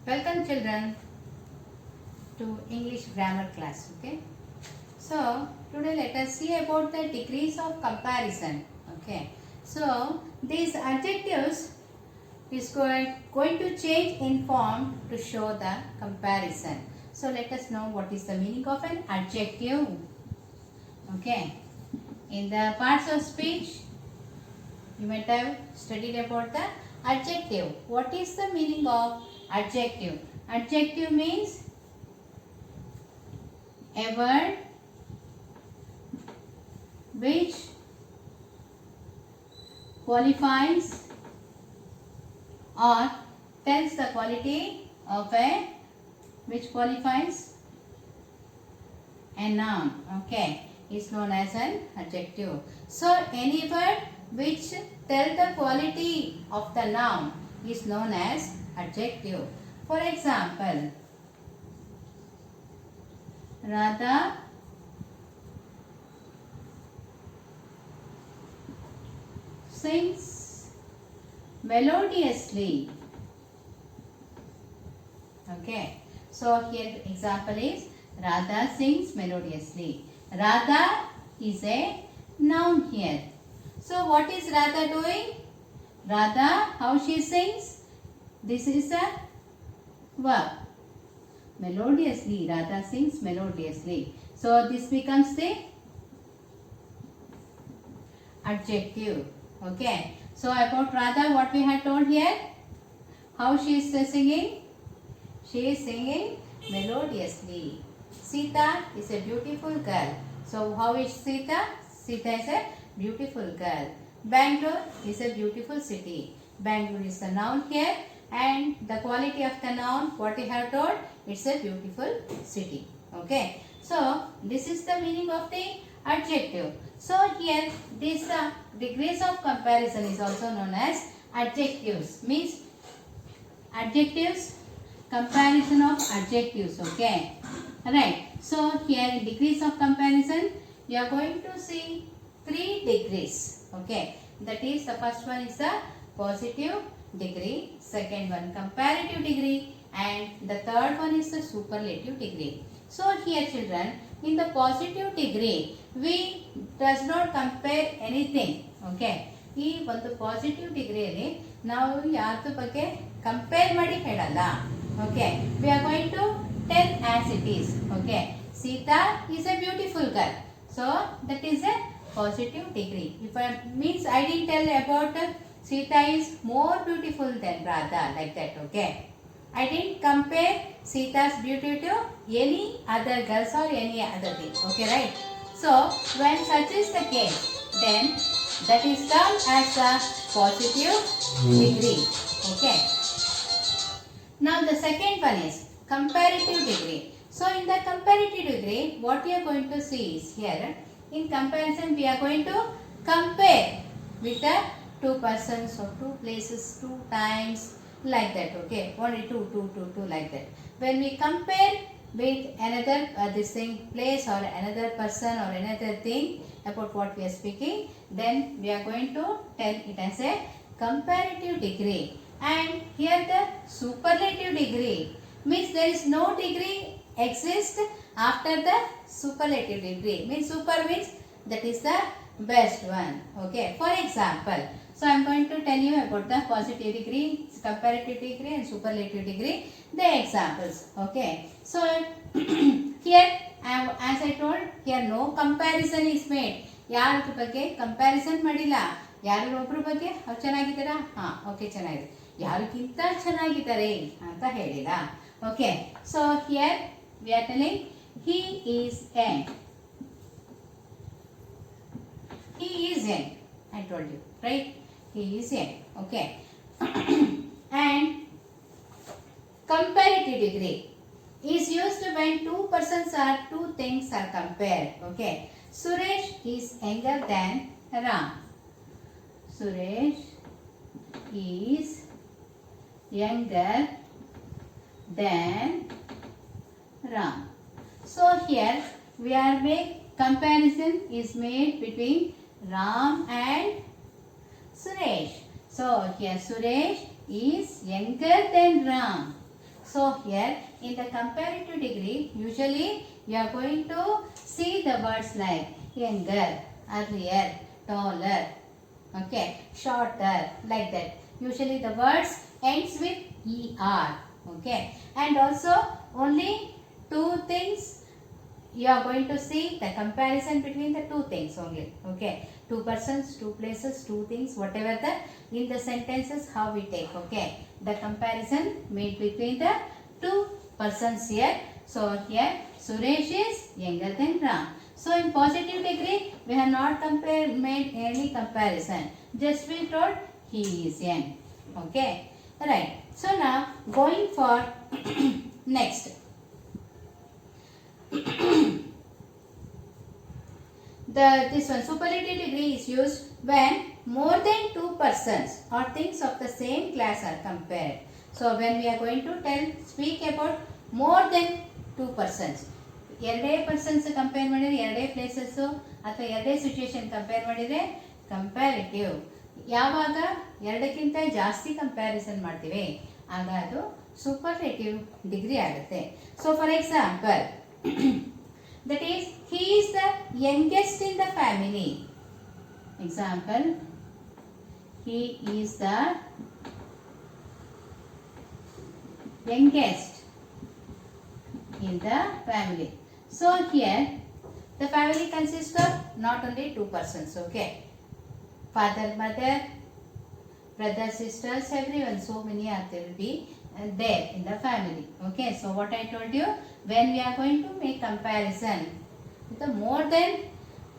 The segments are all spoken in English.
Welcome children to English grammar class. Okay. So today let us see about the degrees of comparison. Okay. So these adjectives is going to change in form to show the comparison. So let us know what is the meaning of an adjective. Okay. In the parts of speech, you might have studied about the adjective. What is the meaning of adjective? Adjective means a word which qualifies or tells the quality of a noun. Okay, is known as an adjective. So any word which tell the quality of the noun is known as adjective. For example, Radha sings melodiously. Okay, so here example is Radha sings melodiously. Radha is a noun here. So what is Radha doing? Radha, how she sings? This is a verb. Melodiously. Radha sings melodiously. So this becomes the adjective. Okay. So about Radha, what we had told here? How she is singing? She is singing melodiously. Sita is a beautiful girl. So how is Sita? Sita is a beautiful girl. Bangalore is a beautiful city. Bangalore is the noun here, and the quality of the noun, what we have told, it's a beautiful city. Okay. So this is the meaning of the adjective. So here this degrees of comparison is also known as adjectives. Means adjectives, comparison of adjectives. Okay. Right. So here in degrees of comparison, you are going to see 3 degrees. Okay. That is, the first one is the positive degree, second one comparative degree, and the third one is the superlative degree. So here children, in the positive degree, we does not compare anything. Okay. ಈ ಒಂದು positive ಡಿಗ್ರಿಯಲ್ಲಿ ನಾವು ಯಾರ್ದು ಬಗ್ಗೆ compare ಮಾಡಿ ಹೇಳಲ್ಲ. Okay, we are going to tell as it is. Okay, Sita is a beautiful girl. So that is a positive degree. If I means I didn't tell about Sita is more beautiful than Radha, like that. Okay, I didn't compare Sita's beauty to any other girls or any other thing. Okay, right? So when such is the case, then that is termed as a positive degree. Okay. Now the second one is comparative degree. So in the comparative degree, what we are going to see is here. In comparison, we are going to compare with the 2 persons or 2 places, 2 times, like that. Okay, only 2 like that. When we compare with another this thing, place or another person or another thing about what we are speaking, then we are going to tell it as a comparative degree. And here the superlative degree means there is no degree exist after the superlative degree. Means super means that is the best one. Okay, for example, so I am going to tell you about the positive degree, comparative degree and superlative degree, the examples. Okay, so here as I told, here no comparison is made. ಯಾರ ಬಗ್ಗೆ comparison ಮಾಡಿಲ್ಲ. ಯಾರು ಒಬ್ಬರ ಬಗ್ಗೆ ಅವ್ರು ಚೆನ್ನಾಗಿದ್ದಾರಾ, ಹಾಂ okay ಚೆನ್ನಾಗಿದೆ, ಯಾರಿಗಿಂತ ಚೆನ್ನಾಗಿದ್ದಾರೆ ಅಂತ ಹೇಳಿಲ್ಲ. Okay, so here we are telling he is a. He is a. I told you, right? He is a. Okay. And comparative degree is used when 2 persons or 2 things are compared. Okay. Suresh is younger than Ram. Suresh is younger than Ram. So here we are make comparison is made between Ram and Suresh. So here Suresh is younger than Ram. So here in the comparative degree, usually you are going to see the words like younger, earlier, taller, okay, shorter, like that. Usually the words ends with er, okay, and also only two things you are going to see the comparison between the two things only, okay, two persons, two places, two things, whatever the in the sentences how we take, okay, the comparison made between the two persons here. So here Suresh is younger than Ram. So in positive degree we have not made any comparison, just we told he is young, okay, right. So now going for next. This one superlative degree is used when more than two persons or things of the same class are compared. So when we are going to speak about more than two persons, ಎರಡೇ persons compare ಮಾಡಿದರೆ ಎರಡೇ places ಅಥವಾ ಎರಡೇ situation compare ಮಾಡಿದರೆ comparative. ಯಾವಾಗ ಎರಡಕ್ಕಿಂತ ಜಾಸ್ತಿ comparison ಮಾಡ್ತೀವಿ ಆಗ ಅದು ಸೂಪರ್ಲೇಟಿವ್ ಡಿಗ್ರಿ ಆಗುತ್ತೆ. So for example that is he is the youngest in the family. Example, he is the youngest in the family. So here the family consists of not only two persons, okay, father, mother, brother, sisters, everyone, so many are there will be there in the family, okay. So what I told you, when we are going to make comparison with the more than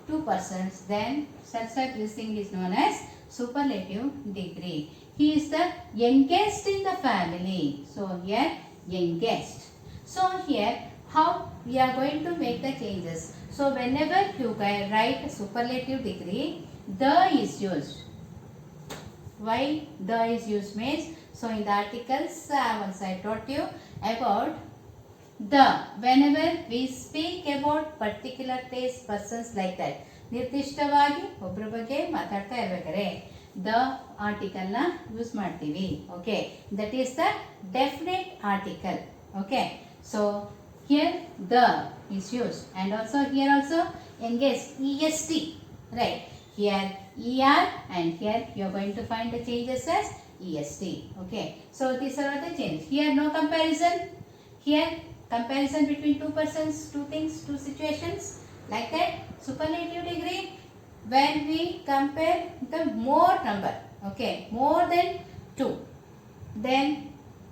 two persons, then such a this thing is known as superlative degree. He is the youngest in the family. So here youngest. So here how we are going to make the changes. So whenever you write superlative degree, the is used. Why the is used means, so in the articles once I taught you about the, whenever we speak about particular place, persons, like that, ನಿರ್ದಿಷ್ಟವಾಗಿ ಒಬ್ಬರ ಬಗ್ಗೆ ಮಾತಾಡ್ತಾ ಇರಬೇಕಾದ್ರೆ the article ನ use ಮಾಡ್ತೀವಿ, okay. That is the definite article, okay. So here the is used, and also here also engaged, est, right. Here er, and here you are going to find the changes as est, okay. So these are the changes. Here no comparison, here comparison between two persons, two things, two situations, like that. Superlative degree when we compare the more number, okay, more than two, then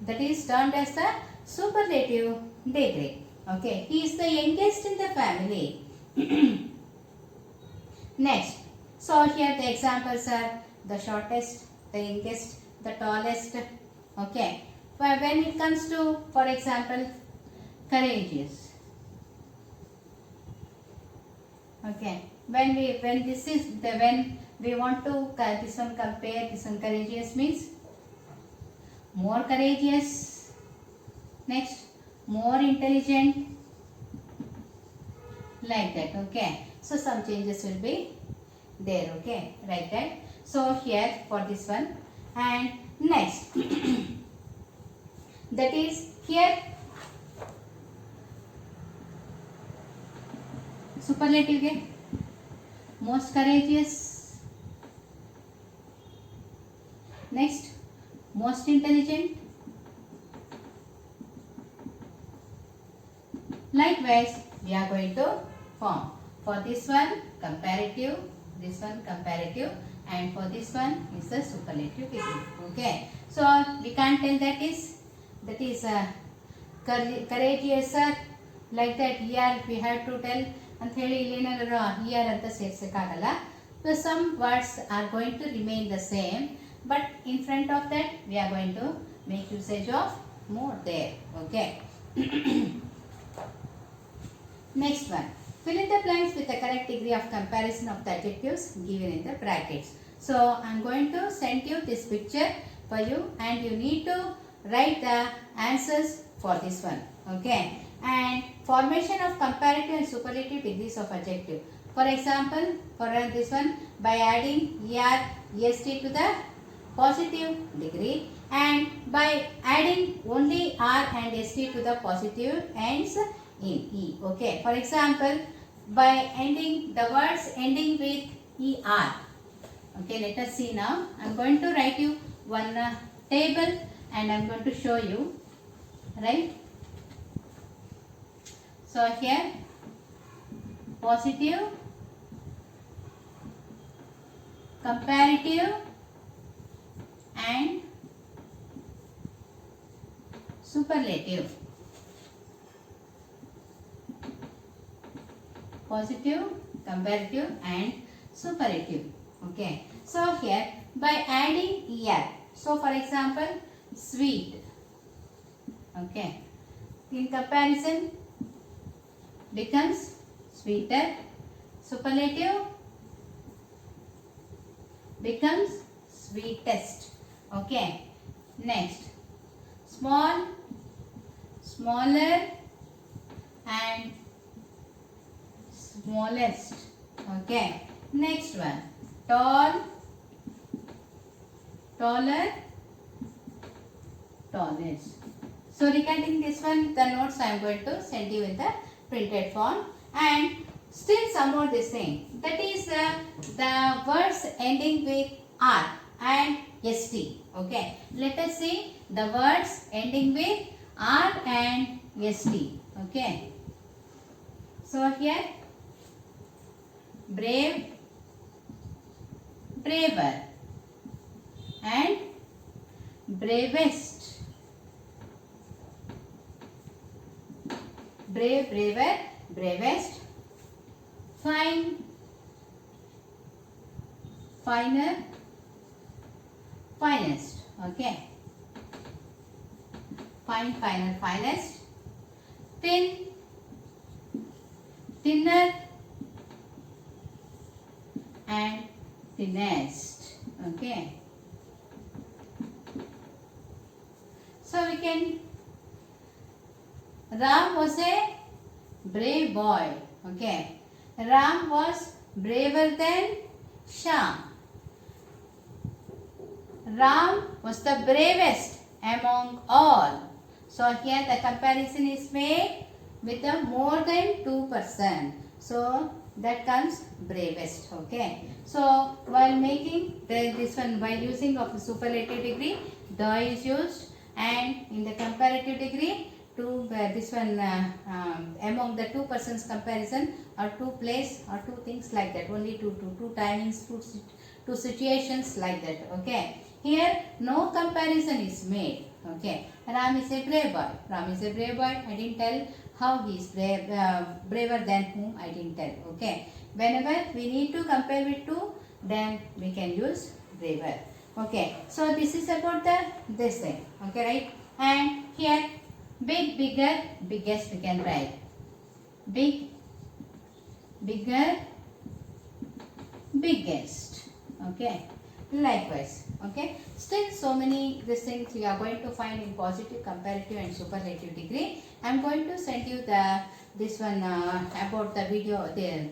that is termed as the superlative degree, okay. He is the youngest in the family. Next, so here the examples are the shortest, the youngest, the tallest, okay. When it comes to, for example, courageous, okay, when this is the, when we want to this one compare, this one courageous means more courageous. Next, more intelligent, like that, okay. So some changes will be there, okay, right, right. So here for this one, and next that is here superlative ge most courageous, next most intelligent, likewise we are going to form for this one comparative, this one comparative, and for this one is the superlative degree, okay. So we can't tell that is courageous, like that. Here we have to tell ಅಂತ ಹೇಳಿ ಇಲ್ಲೇನಾದ್ರು here ಅಂತ ಸೇರ್ಸಕ್ಕಾಗಲ್ಲ. So some words are going to remain the same, but in front of that we are going to make usage of more there, okay. Next one, fill in the blanks with the correct degree of comparison of the adjectives given in the brackets. So I am going to send you this picture for you, and you need to write the answers for this one, okay. And formation of comparative and superlative degrees of adjective. For example, for this one, by adding er, est to the positive degree, and by adding only R and ST to the positive ends in E. Okay. For example, by ending the words ending with ER. Okay, let us see now. I am going to write you one table and I am going to show you. Right. So here positive, comparative and superlative. Positive, comparative and superlative. Okay. So here by adding ER. So for example, sweet. Okay. In comparison becomes sweeter. Superlative becomes sweetest. Okay. Next, small, smaller and smallest. Okay. Next one, tall, taller, tallest. So regarding this one, the notes I am going to send you in the printed form. And still some more this thing, that is the words ending with R and ST. Okay, let us see the words ending with R and ST. Okay, so here brave, braver and bravest. Brave, braver, bravest. Fine, finer, finest. Okay. Fine, finer, finest. Thin, thinner and thinnest. Okay. So we can, Ram was a brave boy. Okay. Ram was braver than Shyam. Ram was the bravest among all. So here the comparison is made with the more than 2%. So that comes bravest. Okay. So while making this one, while using of superlative degree, the is used, and in the comparative degree, this one among the two persons comparison, or two place or two things like that, only two timings, two situations like that. Okay, here no comparison is made. Okay, Ram is a brave boy. Ram is a brave boy. I didn't tell how he is brave, braver than whom, I didn't tell. Okay, whenever we need to compare with two, then we can use braver. Okay, so this is about this thing. Okay, right? And here big, bigger, biggest we can write. Big, bigger, biggest. Okay. Likewise. Okay. Still so many these things we are going to find in positive, comparative and superlative degree. I am going to send you this one about the video, the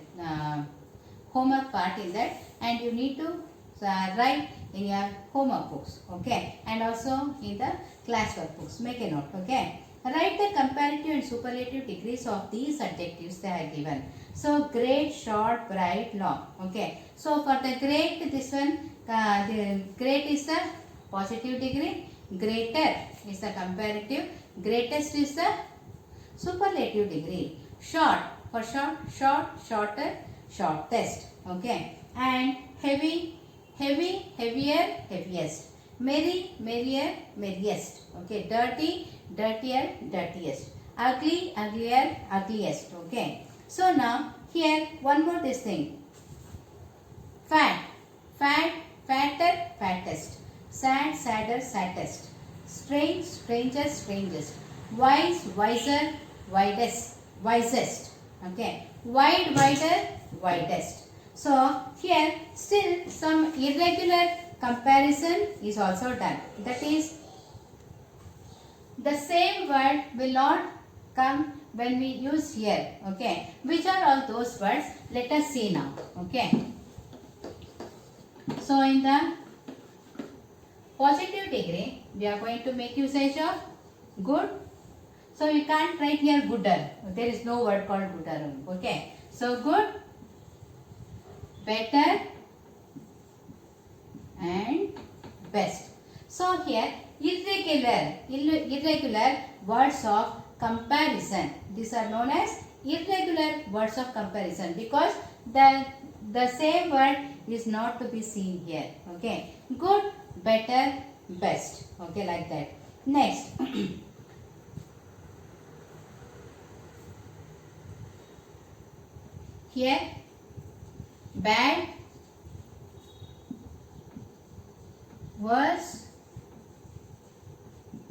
homework part in that, and you need to write in your homework books. Okay. And also in the classwork books. Make a note. Okay. Write the comparative and superlative degrees of these adjectives they are given. So great, short, bright, long. Okay. So for the great, this one, the great is the positive degree, greater is the comparative, greatest is the superlative degree. Short, for short, short, shorter, shortest. Okay. And heavy, heavy, heavier, heaviest. Merry, merrier, merriest. Okay. Dirty, dirtier, dirtiest. Ugly, uglier, ugliest. Okay. So now here one more this thing. Fat, fat, fatter, fattest. Sad, sadder, saddest. Strange, stranger, strangest. Wise, wiser, widest, wisest. Okay. Wide, wider, widest. So here still some irregular comparison is also done. That is, the same word will not come when we use here. Okay. Which are all those words? Let us see now. Okay. So in the positive degree, we are going to make usage of good. So we can't write here gooder. There is no word called gooder. Okay. So good, better, and best. So here irregular words of comparison. These are known as irregular words of comparison because the same word is not to be seen here. Okay. Good, better, best. Okay, like that. Next. Here bad, worse,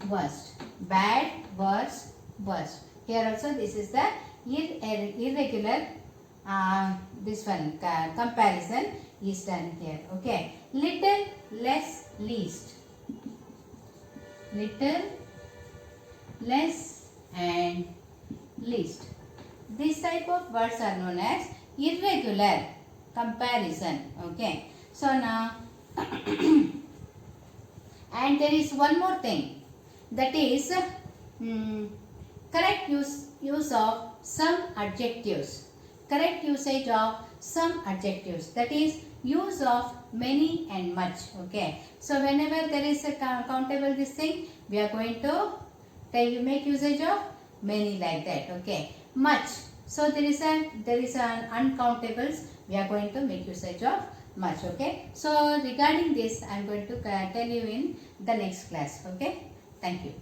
worst. Bad, worse, worst. Here also this is the irregular this one comparison is done here. Okay. Little, less, least. Little, less, and least. This type of words are known as irregular comparison. Okay. So now and there is one more thing, that is correct use of some adjectives. Correct usage of some adjectives, that is use of many and much. Okay. So whenever there is a countable this thing, we are going to make usage of many, like that. Okay. Much. So there is an uncountables, we are going to make usage of much. Okay. So regarding this I am going to tell you in the next class. Okay. Thank you.